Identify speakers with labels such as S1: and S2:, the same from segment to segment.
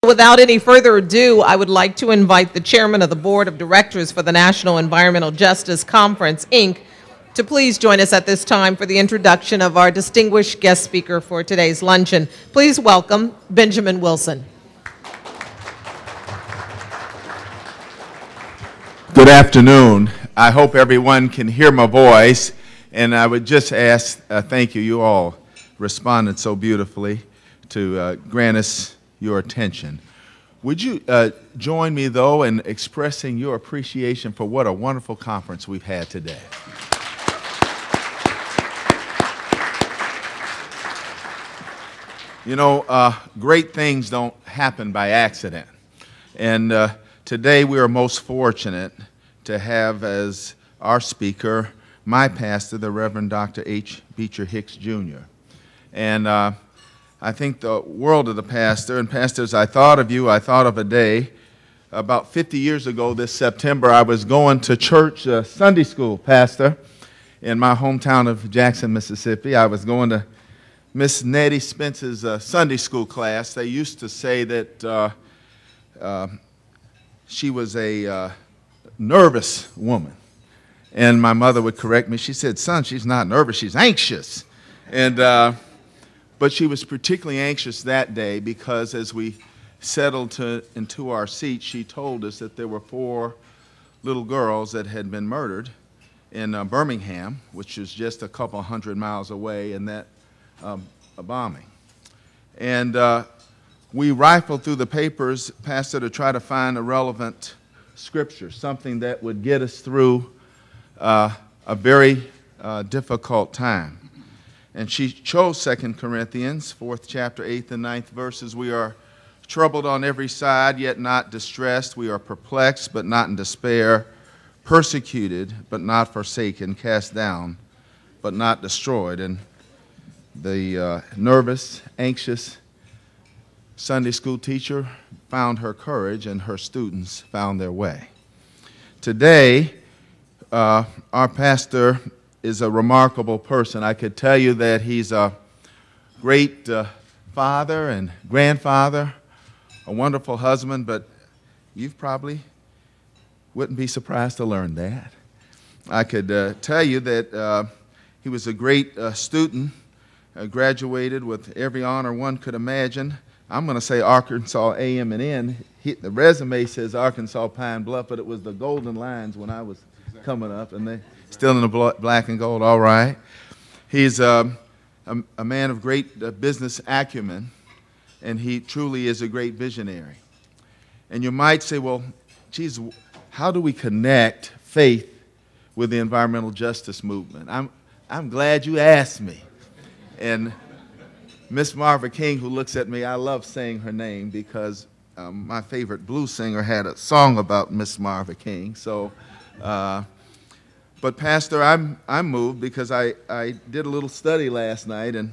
S1: Without any further ado, I would like to invite the chairman of the Board of Directors for the National Environmental Justice Conference, Inc., to please join us at this time for the introduction of our distinguished guest speaker for today's luncheon. Please welcome Benjamin Wilson.
S2: Good afternoon. I hope everyone can hear my voice, and I would just ask, thank you. You all responded so beautifully to grant us your attention. Would you join me, though, in expressing your appreciation for what a wonderful conference we've had today? You know, great things don't happen by accident. And today we are most fortunate to have as our speaker my pastor, the Reverend Dr. H. Beecher Hicks, Jr. And I think the world of the pastor. And pastors, I thought of you, I thought of a day. About 50 years ago this September, I was going to church, Sunday school, pastor, in my hometown of Jackson, Mississippi. I was going to Miss Nettie Spence's Sunday school class. They used to say that she was a nervous woman. And my mother would correct me. She said, son, she's not nervous, she's anxious. And but she was particularly anxious that day because as we settled into our seats, she told us that there were 4 little girls that had been murdered in Birmingham, which is just a couple hundred miles away, in that a bombing. And we rifled through the papers, Pastor, to try to find a relevant scripture, something that would get us through a very difficult time. And she chose 2 Corinthians, 4th chapter, 8th and 9th verses. We are troubled on every side, yet not distressed. We are perplexed, but not in despair. Persecuted, but not forsaken. Cast down, but not destroyed. And the nervous, anxious Sunday school teacher found her courage, and her students found their way. Today, our pastor is a remarkable person. I could tell you that he's a great father and grandfather, a wonderful husband, but you probably wouldn't be surprised to learn that. I could tell you that he was a great student, graduated with every honor one could imagine. I'm going to say Arkansas A&M. The resume says Arkansas Pine Bluff, but it was the Golden Lines when I was coming up, and they still in the black and gold, all right. He's a man of great business acumen, and he truly is a great visionary. And you might say, well, geez, how do we connect faith with the environmental justice movement? I'm glad you asked me. And Miss Marva King, who looks at me, I love saying her name because my favorite blues singer had a song about Miss Marva King. So, but Pastor, I'm moved because I did a little study last night, and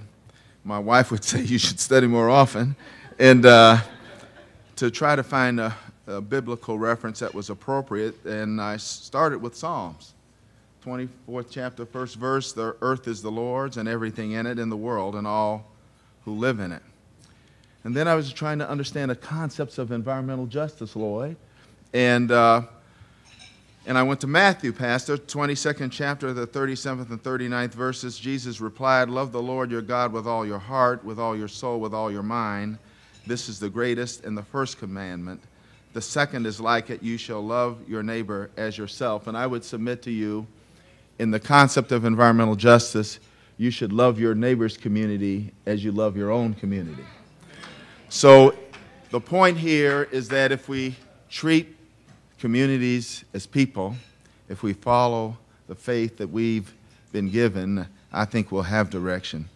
S2: my wife would say you should study more often, and to try to find a biblical reference that was appropriate, and I started with Psalms. 24th chapter, 1st verse, the earth is the Lord's and everything in it, in the world and all who live in it. And then I was trying to understand the concepts of environmental justice, Lloyd. And I went to Matthew, Pastor, 22nd chapter, the 37th and 39th verses. Jesus replied, love the Lord your God with all your heart, with all your soul, with all your mind. This is the greatest and the first commandment. The second is like it, you shall love your neighbor as yourself. And I would submit to you, in the concept of environmental justice, you should love your neighbor's community as you love your own community. So the point here is that if we treat communities as people, if we follow the faith that we've been given, I think we'll have direction.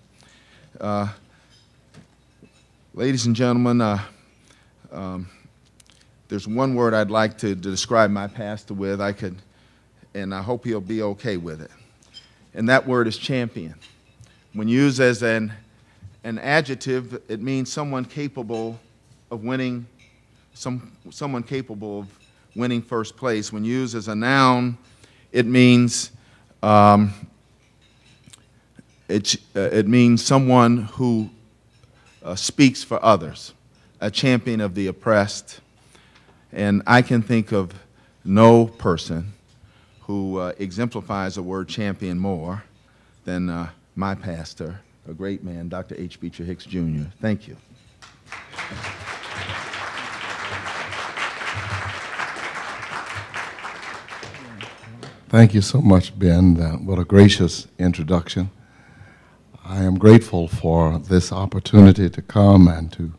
S2: Ladies and gentlemen, there's one word I'd like to describe my pastor with. And I hope he'll be okay with it. And that word is champion. When used as an adjective, it means someone capable of winning, someone capable of winning first place. When used as a noun, it means it means someone who speaks for others. a champion of the oppressed, and I can think of no person who exemplifies the word champion more than my pastor, a great man, Dr. H. Beecher Hicks, Jr. Thank you.
S3: Thank you so much, Ben. What a gracious introduction. I am grateful for this opportunity to come and to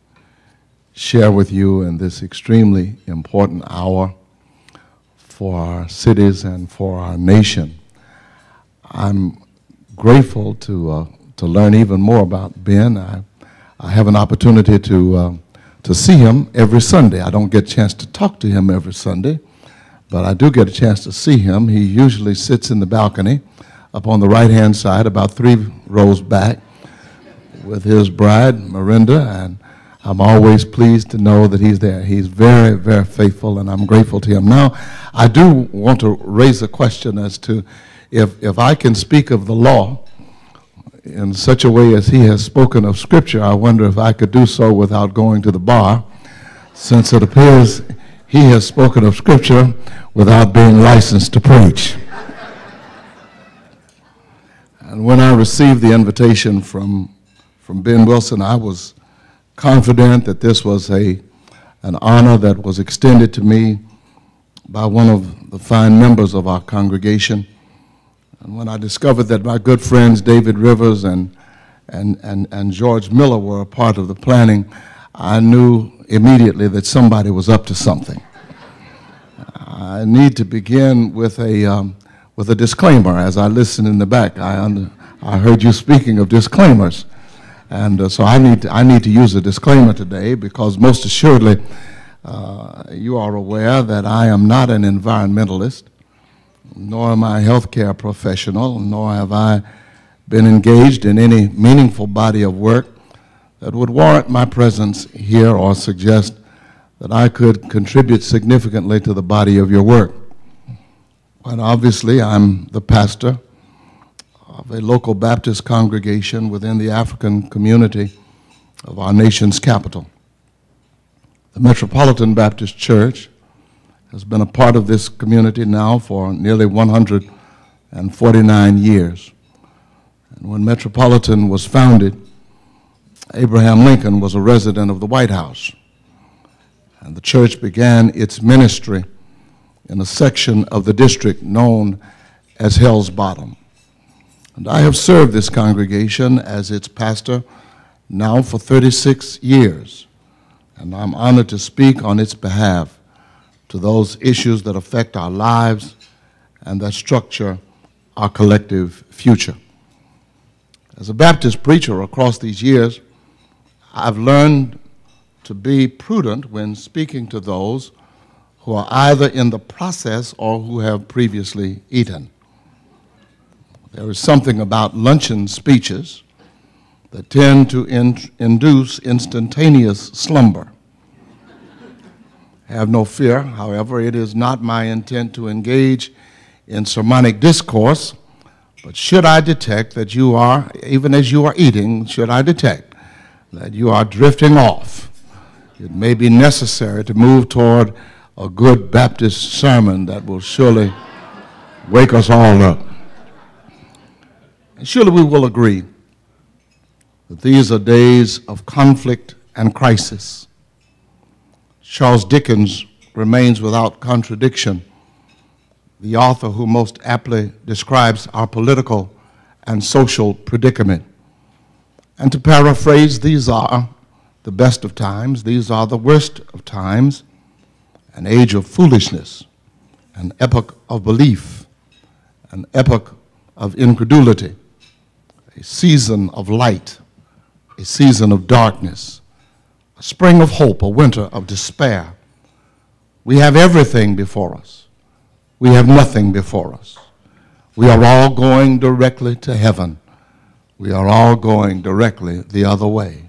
S3: share with you in this extremely important hour for our cities and for our nation. I'm grateful to learn even more about Ben. I have an opportunity to see him every Sunday. I don't get a chance to talk to him every Sunday, but I do get a chance to see him. He usually sits in the balcony up on the right-hand side, about 3 rows back, with his bride, Miranda, and I'm always pleased to know that he's there. He's very, very faithful, and I'm grateful to him. Now, I do want to raise a question as to if I can speak of the law in such a way as he has spoken of Scripture, I wonder if I could do so without going to the bar, since it appears he has spoken of Scripture without being licensed to preach. And when I received the invitation from Ben Wilson, I was confident that this was an honor that was extended to me by one of the fine members of our congregation. And when I discovered that my good friends David Rivers and George Miller were a part of the planning, I knew immediately that somebody was up to something. I need to begin with a disclaimer. As I listened in the back, I heard you speaking of disclaimers. And so I need to use a disclaimer today, because most assuredly you are aware that I am not an environmentalist, nor am I a healthcare professional, nor have I been engaged in any meaningful body of work that would warrant my presence here or suggest that I could contribute significantly to the body of your work. But obviously I'm the pastor of a local Baptist congregation within the African community of our nation's capital. The Metropolitan Baptist Church has been a part of this community now for nearly 149 years. And when Metropolitan was founded, Abraham Lincoln was a resident of the White House. And the church began its ministry in a section of the district known as Hell's Bottom. And I have served this congregation as its pastor now for 36 years. And I'm honored to speak on its behalf to those issues that affect our lives and that structure our collective future. As a Baptist preacher across these years, I've learned to be prudent when speaking to those who are either in the process or who have previously eaten. There is something about luncheon speeches that tend to induce instantaneous slumber. Have no fear, however, it is not my intent to engage in sermonic discourse, but should I detect that you are, even as you are eating, should I detect that you are drifting off, it may be necessary to move toward a good Baptist sermon that will surely wake us all up. And surely we will agree that these are days of conflict and crisis. Charles Dickens remains without contradiction the author who most aptly describes our political and social predicament. And to paraphrase, these are the best of times, these are the worst of times, an age of foolishness, an epoch of belief, an epoch of incredulity, a season of light, a season of darkness, a spring of hope, a winter of despair. We have everything before us. We have nothing before us. We are all going directly to heaven. We are all going directly the other way.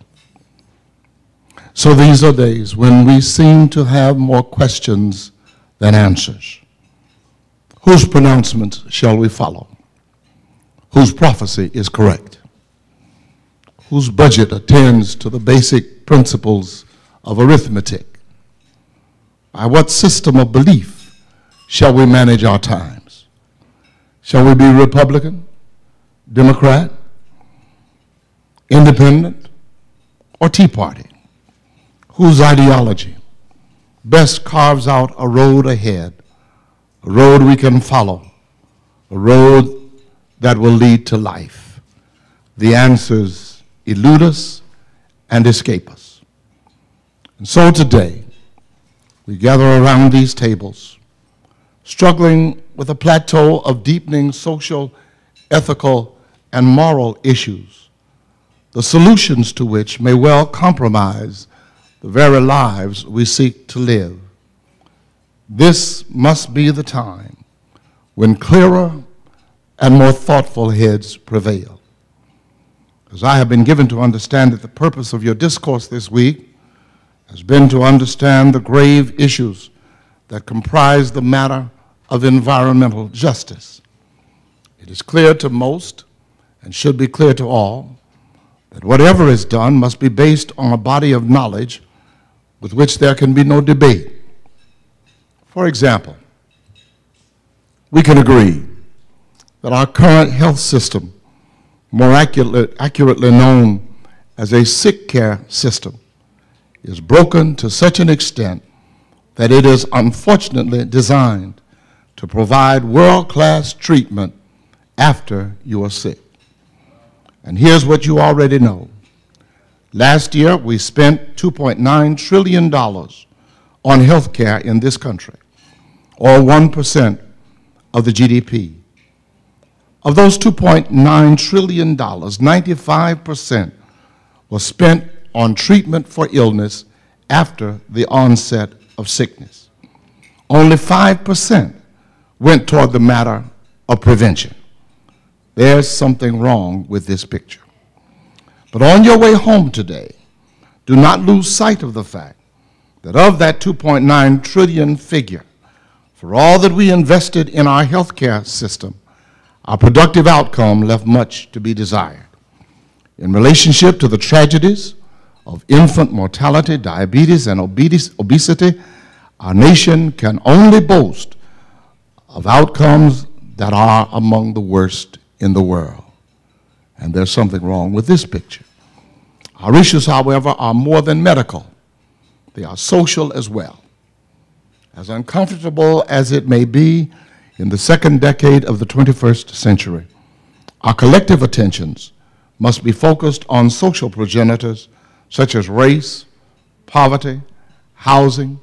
S3: So these are days when we seem to have more questions than answers. Whose pronouncements shall we follow? Whose prophecy is correct? Whose budget attends to the basic principles of arithmetic? By what system of belief shall we manage our times? Shall we be Republican, Democrat, Independent, or Tea Party? Whose ideology best carves out a road ahead, a road we can follow, a road that will lead to life? The answers elude us and escape us. And so today, we gather around these tables, struggling with a plateau of deepening social, ethical, and moral issues, the solutions to which may well compromise the very lives we seek to live. This must be the time when clearer and more thoughtful heads prevail. As I have been given to understand that the purpose of your discourse this week has been to understand the grave issues that comprise the matter of environmental justice. It is clear to most, and should be clear to all, that whatever is done must be based on a body of knowledge with which there can be no debate. For example, we can agree that our current health system, more accurately known as a sick care system, is broken to such an extent that it is unfortunately designed to provide world-class treatment after you are sick. And here's what you already know. Last year, we spent $2.9 trillion on health care in this country, or 1% of the GDP. Of those $2.9 trillion, 95% was spent on treatment for illness after the onset of sickness. Only 5% went toward the matter of prevention. There's something wrong with this picture. But on your way home today, do not lose sight of the fact that of that 2.9 trillion figure, for all that we invested in our healthcare system, our productive outcome left much to be desired. In relationship to the tragedies of infant mortality, diabetes, and obesity, our nation can only boast of outcomes that are among the worst in the world. And there's something wrong with this picture. Our issues, however, are more than medical. They are social as well. As uncomfortable as it may be in the second decade of the 21st century, our collective attentions must be focused on social progenitors such as race, poverty, housing,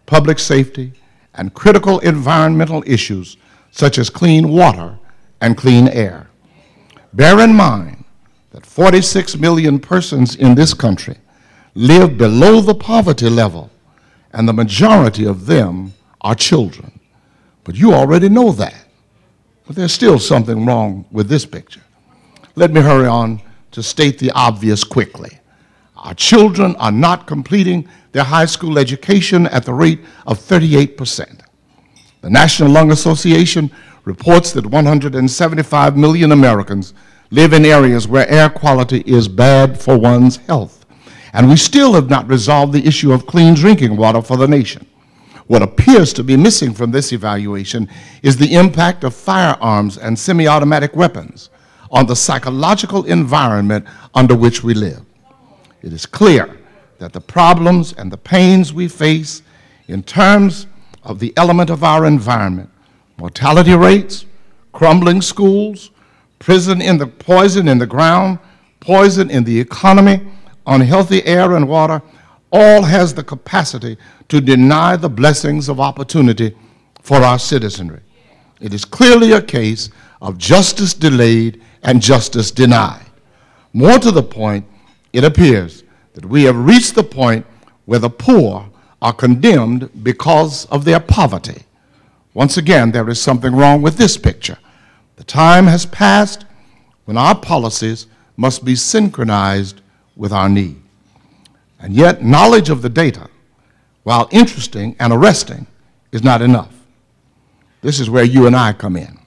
S3: public safety, and critical environmental issues such as clean water and clean air. Bear in mind that 46 million persons in this country live below the poverty level, and the majority of them are children. But you already know that. But there's still something wrong with this picture. Let me hurry on to state the obvious quickly. Our children are not completing their high school education at the rate of 38%. The National Lung Association reports that 175 million Americans live in areas where air quality is bad for one's health. And we still have not resolved the issue of clean drinking water for the nation. What appears to be missing from this evaluation is the impact of firearms and semi-automatic weapons on the psychological environment under which we live. It is clear that the problems and the pains we face in terms of the element of our environment, mortality rates, crumbling schools, poison in the ground, poison in the economy, unhealthy air and water, all has the capacity to deny the blessings of opportunity for our citizenry. It is clearly a case of justice delayed and justice denied. More to the point, it appears that we have reached the point where the poor are condemned because of their poverty. Once again, there is something wrong with this picture. The time has passed when our policies must be synchronized with our need. And yet, knowledge of the data, while interesting and arresting, is not enough. This is where you and I come in.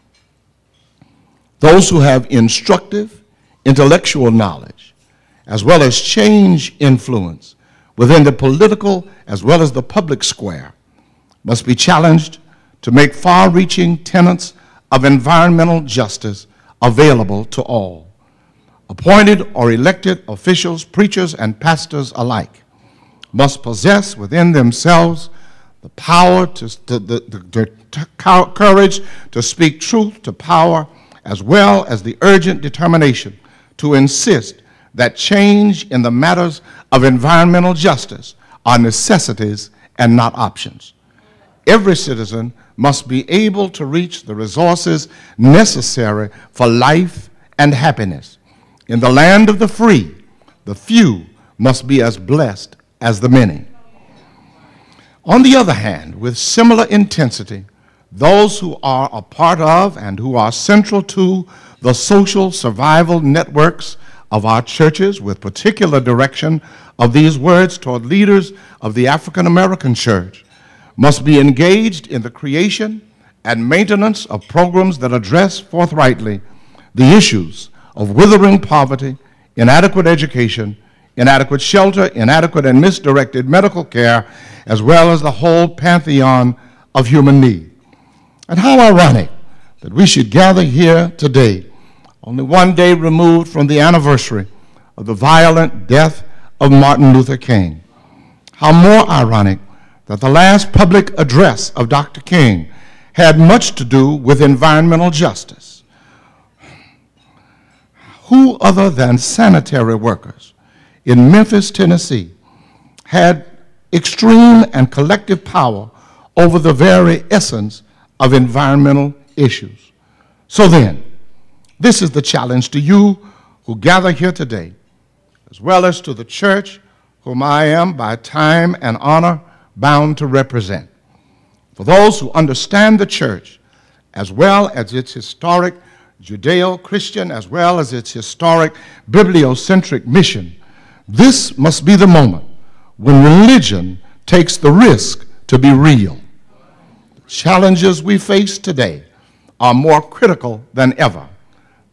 S3: Those who have instructive, intellectual knowledge, as well as change influence, within the political as well as the public square must be challenged to make far-reaching tenets of environmental justice available to all. Appointed or elected officials, preachers, and pastors alike must possess within themselves the power, the courage to speak truth to power, as well as the urgent determination to insist that change in the matters of environmental justice are necessities and not options. Every citizen must be able to reach the resources necessary for life and happiness. In the land of the free, the few must be as blessed as the many. On the other hand, with similar intensity, those who are a part of and who are central to the social survival networks of our churches, with particular direction of these words toward leaders of the African American church, must be engaged in the creation and maintenance of programs that address forthrightly the issues of withering poverty, inadequate education, inadequate shelter, inadequate and misdirected medical care, as well as the whole pantheon of human need. And how ironic that we should gather here today, only one day removed from the anniversary of the violent death of Martin Luther King. How more ironic that the last public address of Dr. King had much to do with environmental justice. Who other than sanitary workers in Memphis, Tennessee, had extreme and collective power over the very essence of environmental issues? So then, this is the challenge to you who gather here today, as well as to the church whom I am by time and honor bound to represent. For those who understand the church, as well as its historic Judeo-Christian, as well as its historic bibliocentric mission, this must be the moment when religion takes the risk to be real. The challenges we face today are more critical than ever.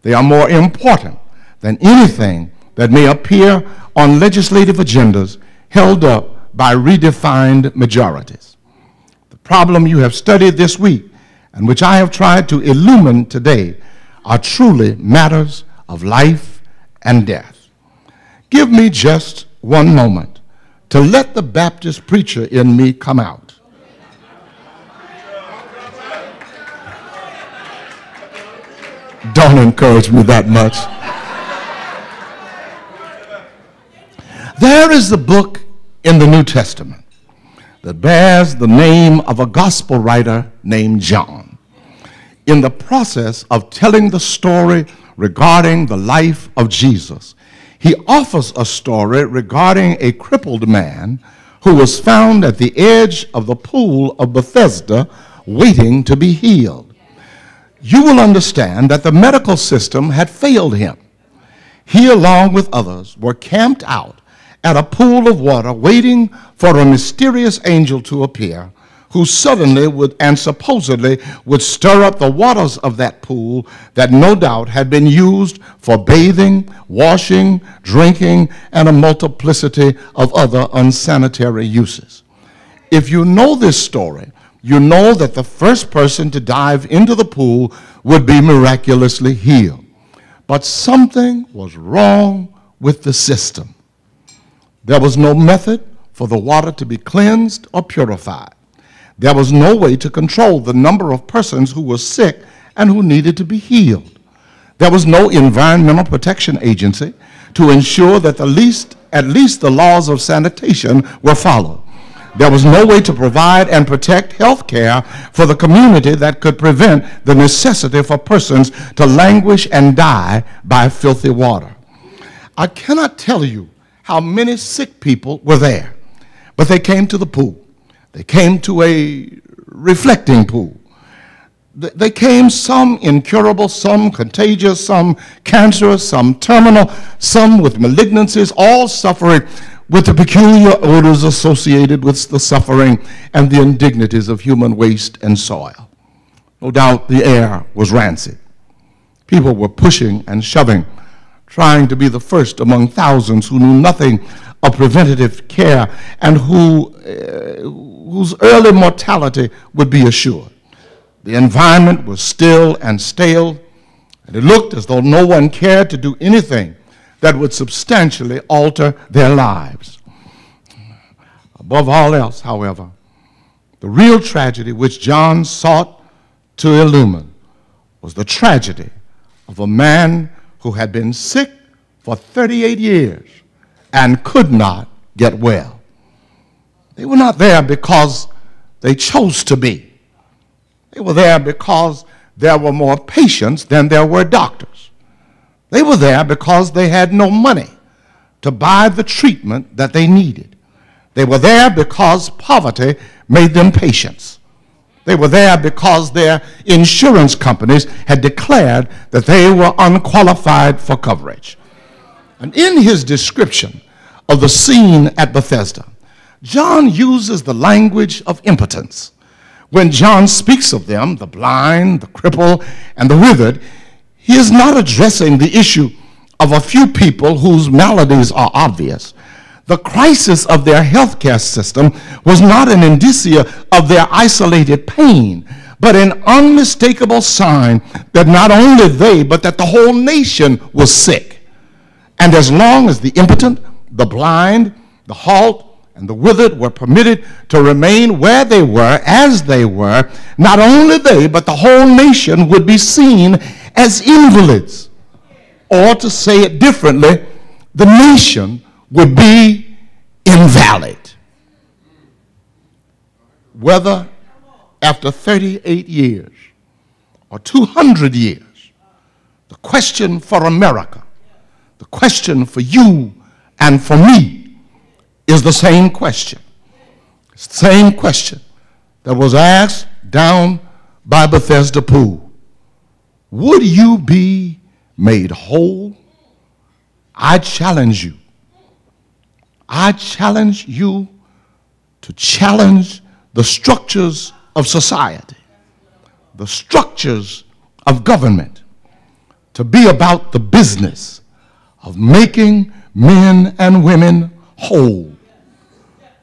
S3: They are more important than anything that may appear on legislative agendas held up by redefined majorities. The problem you have studied this week, and which I have tried to illumine today, are truly matters of life and death. Give me just one moment to let the Baptist preacher in me come out. Don't encourage me that much. There is a book in the New Testament that bears the name of a gospel writer named John. In the process of telling the story regarding the life of Jesus, he offers a story regarding a crippled man who was found at the edge of the pool of Bethesda waiting to be healed. You will understand that the medical system had failed him. He, along with others, were camped out at a pool of water waiting for a mysterious angel to appear, who suddenly would and supposedly would stir up the waters of that pool that no doubt had been used for bathing, washing, drinking, and a multiplicity of other unsanitary uses. If you know this story, you know that the first person to dive into the pool would be miraculously healed. But something was wrong with the system. There was no method for the water to be cleansed or purified. There was no way to control the number of persons who were sick and who needed to be healed. There was no environmental protection agency to ensure that at least the laws of sanitation were followed. There was no way to provide and protect health care for the community that could prevent the necessity for persons to languish and die by filthy water. I cannot tell you how many sick people were there, but they came to the pool. They came to a reflecting pool. They came, some incurable, some contagious, some cancerous, some terminal, some with malignancies, all suffering with the peculiar odors associated with the suffering and the indignities of human waste and soil. No doubt the air was rancid. People were pushing and shoving, trying to be the first among thousands who knew nothing of preventative care and whose early mortality would be assured. The environment was still and stale, and it looked as though no one cared to do anything that would substantially alter their lives. Above all else, however, the real tragedy which John sought to illumine was the tragedy of a man who had been sick for 38 years and could not get well. They were not there because they chose to be. They were there because there were more patients than there were doctors. They were there because they had no money to buy the treatment that they needed. They were there because poverty made them patients. They were there because their insurance companies had declared that they were unqualified for coverage. And in his description of the scene at Bethesda, John uses the language of impotence. When John speaks of them, the blind, the crippled, and the withered, he is not addressing the issue of a few people whose maladies are obvious. The crisis of their healthcare system was not an indicia of their isolated pain, but an unmistakable sign that not only they, but that the whole nation was sick. And as long as the impotent, the blind, the halt, and the withered were permitted to remain where they were, as they were, not only they, but the whole nation would be seen as invalids. Or to say it differently, the nation would be invalid. Whether after 38 years or 200 years, the question for America, the question for you and for me, is the same question. Same question that was asked down by Bethesda Pool. Would you be made whole? I challenge you. I challenge you to challenge the structures of society, the structures of government, to be about the business of making men and women whole.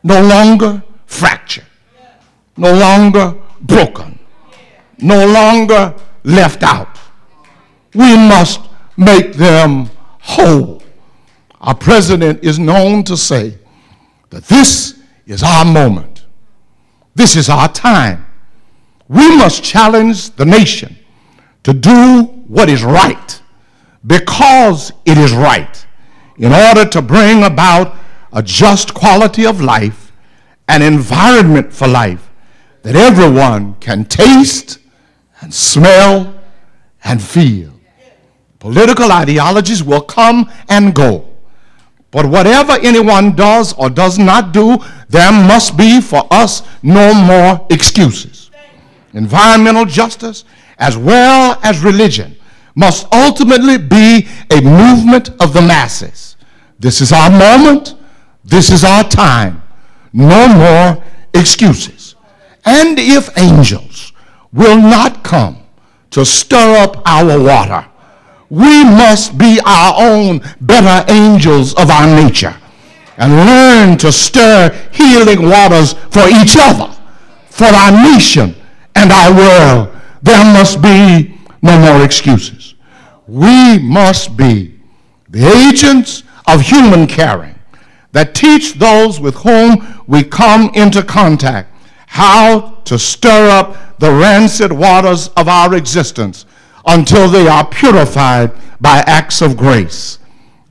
S3: No longer fractured, no longer broken, no longer left out. We must make them whole. Our president is known to say that this is our moment. This is our time. We must challenge the nation to do what is right because it is right in order to bring about a just quality of life, an environment for life that everyone can taste and smell and feel. Political ideologies will come and go, but whatever anyone does or does not do, there must be for us no more excuses. Environmental justice, as well as religion, must ultimately be a movement of the masses. This is our moment. This is our time. No more excuses. And if angels will not come to stir up our water, we must be our own better angels of our nature and learn to stir healing waters for each other, for our nation and our world. There must be no more excuses. We must be the agents of human caring that teach those with whom we come into contact how to stir up the rancid waters of our existence until they are purified by acts of grace.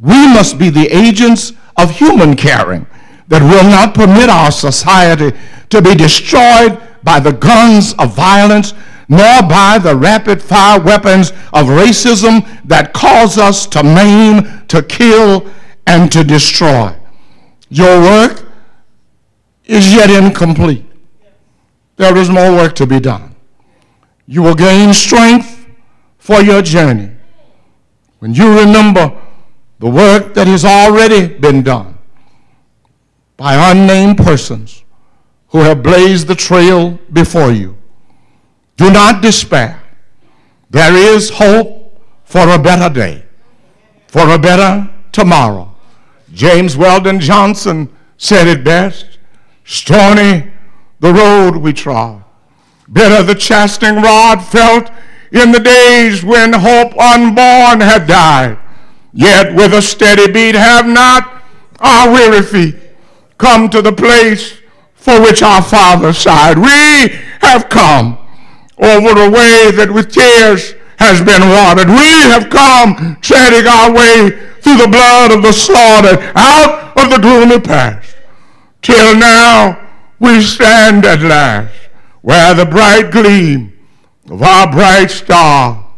S3: We must be the agents of human caring that will not permit our society to be destroyed by the guns of violence, nor by the rapid-fire weapons of racism that cause us to maim, to kill, and to destroy. Your work is yet incomplete. There is more work to be done. You will gain strength for your journey when you remember the work that has already been done by unnamed persons who have blazed the trail before you. Do not despair. There is hope for a better day, for a better tomorrow.
S4: James Weldon Johnson said it best. Stony the road we trod, bitter the chastening rod felt in the days when hope unborn had died. Yet with a steady beat have not our weary feet come to the place for which our Father sighed. We have come over a way that with tears has been watered. We have come treading our way through the blood of the slaughtered, out of the gloomy past, till now we stand at last where the bright gleam of our bright star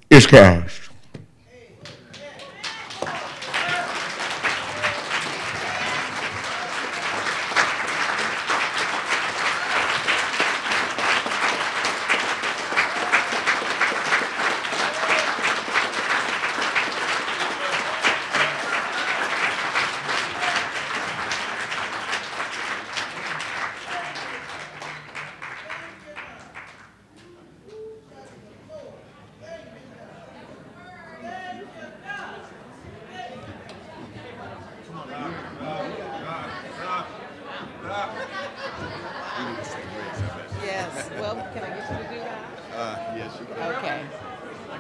S4: is cast.
S1: Yes. Well, can I get you to do that?
S2: Yes, you can.
S1: Okay.